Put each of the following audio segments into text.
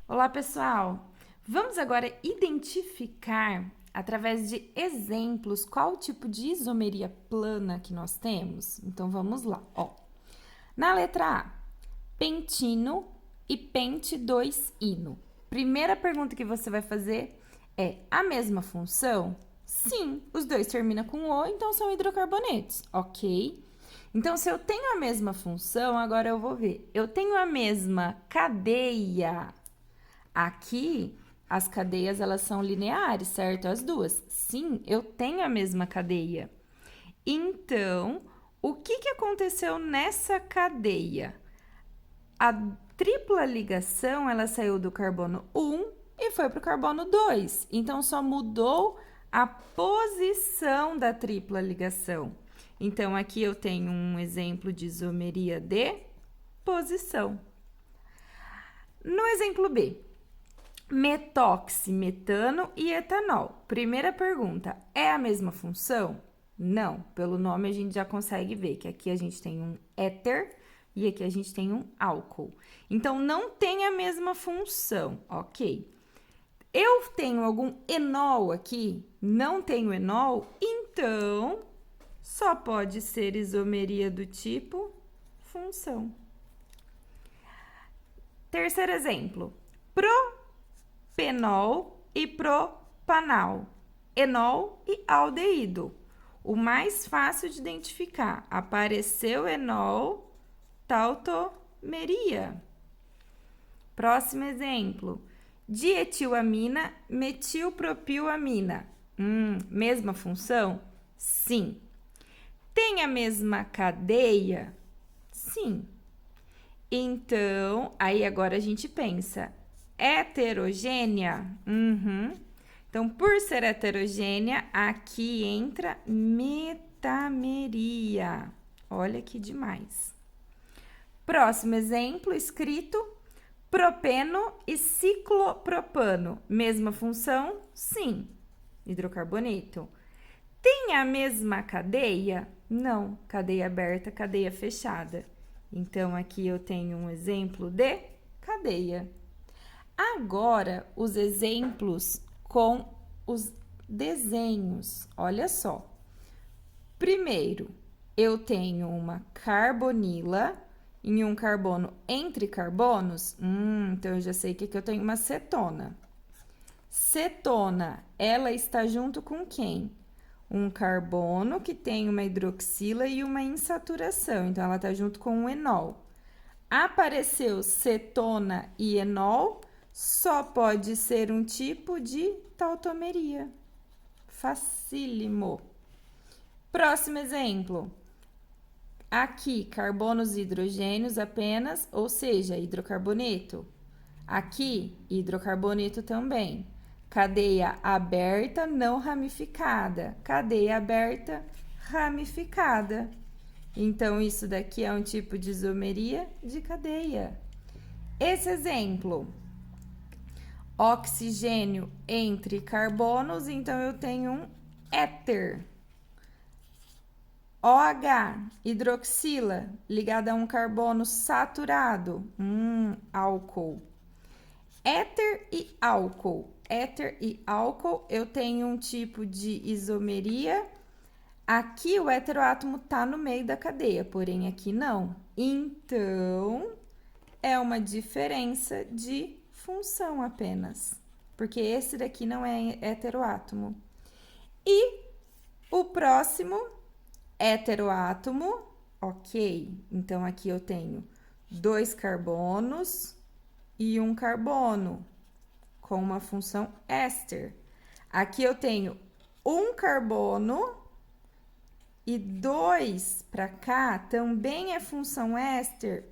Olá, pessoal! Vamos agora identificar, através de exemplos, qual tipo de isomeria plana que nós temos? Então, vamos lá. Ó. Na letra A, pentino e pente 2-ino. Primeira pergunta que você vai fazer é: a mesma função? Sim, os dois terminam com O, então são hidrocarbonetos, ok? Então, se eu tenho a mesma função, agora eu vou ver. Eu tenho a mesma cadeia. Aqui, as cadeias, elas são lineares, certo? As duas. Sim, eu tenho a mesma cadeia. Então, o que aconteceu nessa cadeia? A tripla ligação, ela saiu do carbono 1 e foi para o carbono 2. Então, só mudou a posição da tripla ligação. Então, aqui eu tenho um exemplo de isomeria de posição. No exemplo B, metoximetano e etanol. Primeira pergunta, é a mesma função? Não, pelo nome a gente já consegue ver que aqui a gente tem um éter e aqui a gente tem um álcool. Então, não tem a mesma função, ok? Eu tenho algum enol aqui? Não tenho enol, então só pode ser isomeria do tipo função. Terceiro exemplo, propenol e propanal, enol e aldeído. O mais fácil de identificar, apareceu enol, tautomeria. Próximo exemplo, dietilamina, metilpropilamina. Mesma função? Sim. Tem a mesma cadeia? Sim. Então, aí agora a gente pensa, heterogênea? Então, por ser heterogênea, aqui entra metameria. Olha que demais. Próximo exemplo, escrito, propeno e ciclopropano. Mesma função? Sim. Hidrocarboneto. Tem a mesma cadeia? Não. Cadeia aberta, cadeia fechada. Então, aqui eu tenho um exemplo de cadeia. Agora, os exemplos com os desenhos. Olha só. Primeiro, eu tenho uma carbonila em um carbono entre carbonos. Então, eu já sei que aqui eu tenho uma cetona. Cetona, ela está junto com quem? Um carbono que tem uma hidroxila e uma insaturação. Então, ela está junto com um enol. Apareceu cetona e enol, só pode ser um tipo de tautomeria. Facílimo. Próximo exemplo. Aqui, carbonos e hidrogênios apenas, ou seja, hidrocarboneto. Aqui, hidrocarboneto também. Cadeia aberta, não ramificada. Cadeia aberta, ramificada. Então, isso daqui é um tipo de isomeria de cadeia. Esse exemplo, oxigênio entre carbonos, então eu tenho um éter. OH, hidroxila, ligada a um carbono saturado, álcool. Éter e álcool. Éter e álcool, eu tenho um tipo de isomeria. Aqui o heteroátomo está no meio da cadeia, porém aqui não. Então, é uma diferença de função apenas, porque esse daqui não é heteroátomo. E o próximo, heteroátomo, ok. Então, aqui eu tenho 2 carbonos e um carbono com uma função éster. Aqui eu tenho um carbono e 2 para cá também é função éster.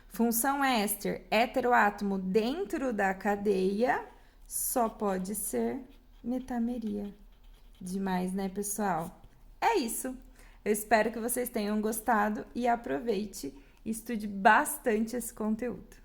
Função éster, heteroátomo dentro da cadeia, só pode ser metameria. Demais, né, pessoal? É isso. Eu espero que vocês tenham gostado e aproveite e estude bastante esse conteúdo.